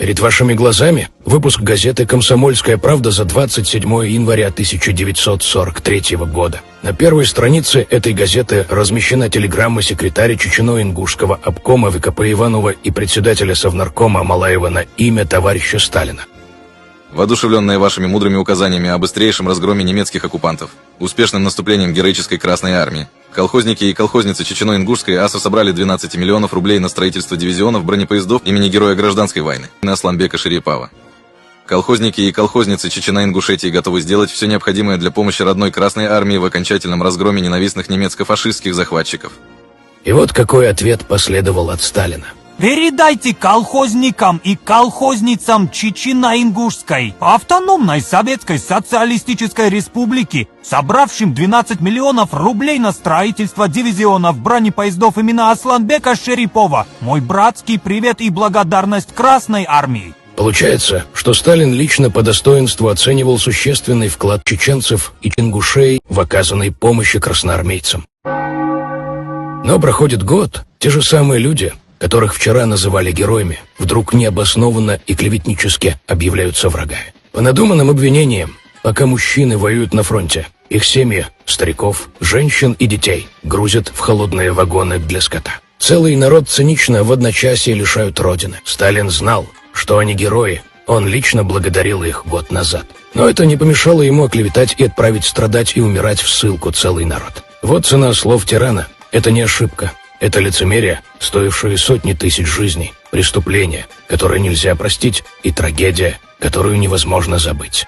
Перед вашими глазами выпуск газеты «Комсомольская правда» за 27 января 1943 года. На первой странице этой газеты размещена телеграмма секретаря Чечено-Ингушского обкома ВКП Иванова и председателя Совнаркома Малаева на имя товарища Сталина. Воодушевленные вашими мудрыми указаниями о быстрейшем разгроме немецких оккупантов, успешным наступлением героической Красной Армии, колхозники и колхозницы Чечено-Ингушской АСР собрали 12 миллионов рублей на строительство дивизионов бронепоездов имени Героя Гражданской войны Асланбека Шарипова. Колхозники и колхозницы Чечено-Ингушетии готовы сделать все необходимое для помощи родной Красной Армии в окончательном разгроме ненавистных немецко-фашистских захватчиков. И вот какой ответ последовал от Сталина. Передайте колхозникам и колхозницам Чечено-Ингушской автономной Советской Социалистической Республики, собравшим 12 миллионов рублей на строительство дивизионов бронепоездов имени Асланбека Шарипова, мой братский привет и благодарность Красной Армии. Получается, что Сталин лично по достоинству оценивал существенный вклад чеченцев и ингушей в оказанной помощи красноармейцам. Но проходит год, те же самые люди, которых вчера называли героями, вдруг необоснованно и клеветнически объявляются врагами. По надуманным обвинениям, пока мужчины воюют на фронте, их семьи, стариков, женщин и детей грузят в холодные вагоны для скота. Целый народ цинично в одночасье лишают родины. Сталин знал, что они герои, он лично благодарил их год назад. Но это не помешало ему оклеветать и отправить страдать и умирать в ссылку целый народ. Вот цена слов тирана. Это не ошибка. Это лицемерие, стоившее сотни тысяч жизней, преступление, которое нельзя простить, и трагедия, которую невозможно забыть.